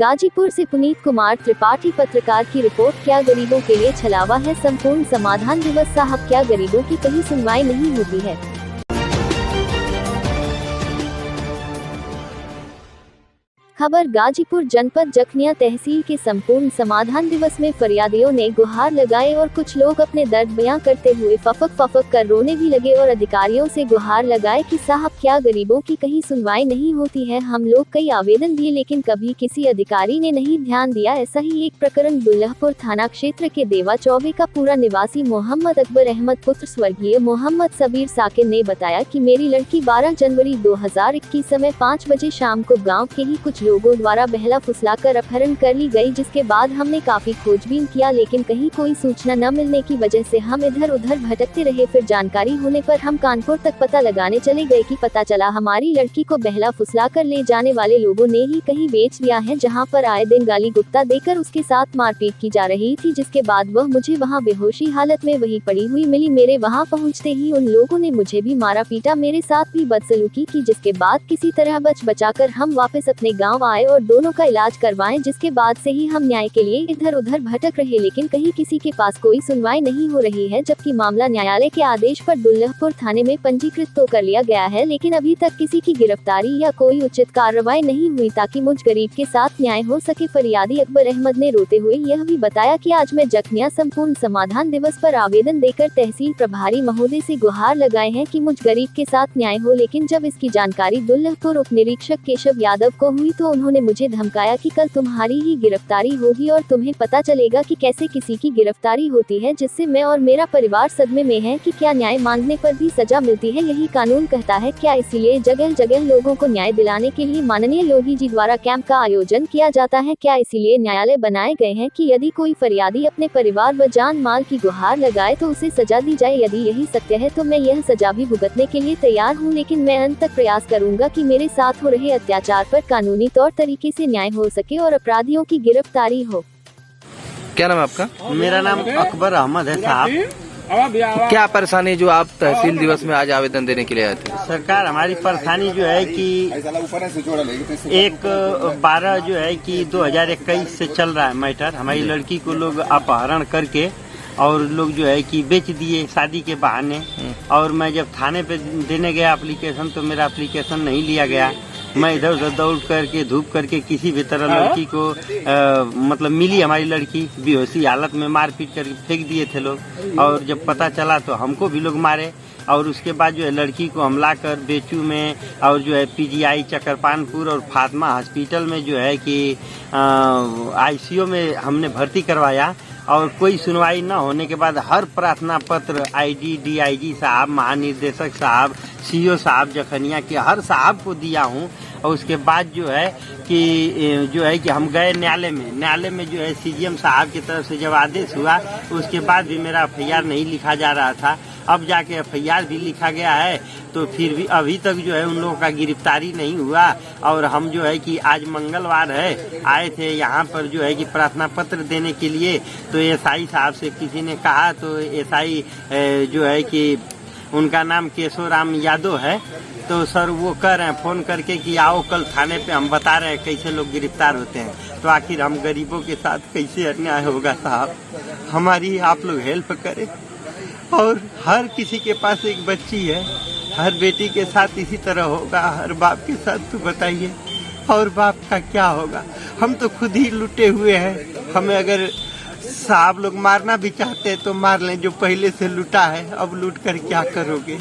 गाजीपुर से पुनीत कुमार त्रिपाठी पत्रकार की रिपोर्ट। क्या गरीबों के लिए छलावा है संपूर्ण समाधान दिवस? साहब, क्या गरीबों की कहीं सुनवाई नहीं होती है? खबर गाजीपुर जनपद जखनिया तहसील के संपूर्ण समाधान दिवस में फरियादियों ने गुहार लगाए और कुछ लोग अपने दर्द बयां करते हुए फफक कर रोने भी लगे और अधिकारियों से गुहार लगाए कि साहब, क्या गरीबों की कहीं सुनवाई नहीं होती है? हम लोग कई आवेदन दिए लेकिन कभी किसी अधिकारी ने नहीं ध्यान दिया। ऐसा ही एक प्रकरण दुल्लहपुर थाना क्षेत्र के देवा चौबे का पूरा निवासी मोहम्मद अकबर अहमद पुत्र स्वर्गीय मोहम्मद सबीर साकिर ने बताया कि मेरी लड़की 12 जनवरी 2021 समय 5 बजे शाम को गाँव के ही कुछ लोगों द्वारा बहला फुसलाकर अपहरण कर ली गई, जिसके बाद हमने काफी खोजबीन किया लेकिन कहीं कोई सूचना न मिलने की वजह से हम इधर उधर भटकते रहे। फिर जानकारी होने पर हम कानपुर तक पता लगाने चले गए कि पता चला हमारी लड़की को बहला फुसलाकर ले जाने वाले लोगों ने ही कहीं बेच दिया है, जहां पर आए दिन गाली गुप्ता देकर उसके साथ मारपीट की जा रही थी, जिसके बाद वह मुझे वहां बेहोशी हालत में वही पड़ी हुई मिली। मेरे वहां पहुंचते ही उन लोगों ने मुझे भी मारा पीटा, मेरे साथ भी बदसलूकी की, जिसके बाद किसी तरह बचाकर हम वापस अपने गाँव आए और दोनों का इलाज करवाएं, जिसके बाद से ही हम न्याय के लिए इधर उधर भटक रहे लेकिन कहीं किसी के पास कोई सुनवाई नहीं हो रही है। जबकि मामला न्यायालय के आदेश पर दुल्लहपुर थाने में पंजीकृत तो कर लिया गया है लेकिन अभी तक किसी की गिरफ्तारी या कोई उचित कार्रवाई नहीं हुई ताकि मुझ गरीब के साथ न्याय हो सके। फरियादी अकबर अहमद ने रोते हुए यह भी बताया कि आज मैं जखनिया संपूर्ण समाधान दिवस पर आवेदन देकर तहसील प्रभारी महोदय से गुहार लगाए हैं कि मुझ गरीब के साथ न्याय हो, लेकिन जब इसकी जानकारी दुल्लहपुर उप निरीक्षक केशव यादव को हुई तो उन्होंने मुझे धमकाया कि कल तुम्हारी ही गिरफ्तारी होगी और तुम्हें पता चलेगा कि कैसे किसी की गिरफ्तारी होती है, जिससे मैं और मेरा परिवार सदमे में है कि क्या न्याय मांगने पर भी सजा मिलती है, यही कानून कहता है क्या? इसीलिए जगह जगह लोगों को न्याय दिलाने के लिए माननीय योगी जी द्वारा कैंप का आयोजन किया जाता है। क्या इसीलिए न्यायालय बनाए गए हैं कि यदि कोई फरियादी अपने परिवार व जान माल की गुहार लगाए तो उसे सजा दी जाए? यदि यही सत्य है तो मैं यह सजा भी भुगतने के लिए तैयार हूँ, लेकिन मैं अंत तक प्रयास करूंगा कि मेरे साथ हो रहे अत्याचार पर कानूनी तौर तरीके से न्याय हो सके और अपराधियों की गिरफ्तारी हो। क्या नाम है आपका? मेरा नाम अकबर अहमद है साहब। क्या परेशानी जो आप तहसील दिवस में आज आवेदन देने के लिए आए थे? सरकार, हमारी परेशानी जो है कि 1/12 जो है कि 2021 से चल रहा है मैटर। हमारी लड़की को लोग अपहरण करके और लोग जो है कि बेच दिए शादी के बहाने, और मैं जब थाने पे देने गया एप्लीकेशन तो मेरा एप्लीकेशन नहीं लिया गया। मैं इधर उधर दौड़ करके धूप करके किसी भी तरह लड़की को मतलब मिली हमारी लड़की, बेहोशी हालत में मार पीट करके फेंक दिए थे लोग, और जब पता चला तो हमको भी लोग मारे। और उसके बाद जो है लड़की को हम लाकर बेचू में और जो है PGI चकरपानपुर और फातिमा हॉस्पिटल में जो है कि ICU में हमने भर्ती करवाया, और कोई सुनवाई न होने के बाद हर प्रार्थना पत्र IG DIG साहब, महानिर्देशक साहब, CO साहब जखनिया के हर साहब को दिया हूँ। और उसके बाद जो है कि हम गए न्यायालय में जो है CGM साहब की तरफ से जब आदेश हुआ उसके बाद भी मेरा FIR नहीं लिखा जा रहा था। अब जाके FIR भी लिखा गया है तो फिर भी अभी तक जो है उन लोगों का गिरफ्तारी नहीं हुआ। और हम जो है कि आज मंगलवार है, आए थे यहाँ पर जो है कि प्रार्थना पत्र देने के लिए, तो SI साहब से किसी ने कहा, तो SI जो है कि उनका नाम केशवराम यादव है, तो सर वो कह रहे हैं फ़ोन करके कि आओ कल थाने पे, हम बता रहे हैं कैसे लोग गिरफ्तार होते हैं। तो आखिर हम गरीबों के साथ कैसे अन्याय होगा साहब? हमारी आप लोग हेल्प करें। और हर किसी के पास एक बच्ची है, हर बेटी के साथ इसी तरह होगा, हर बाप के साथ तो बताइए, और बाप का क्या होगा? हम तो खुद ही लुटे हुए हैं। हमें अगर साहब लोग मारना भी चाहते हैं तो मार लें, जो पहले से लुटा है, अब लूट कर क्या करोगे?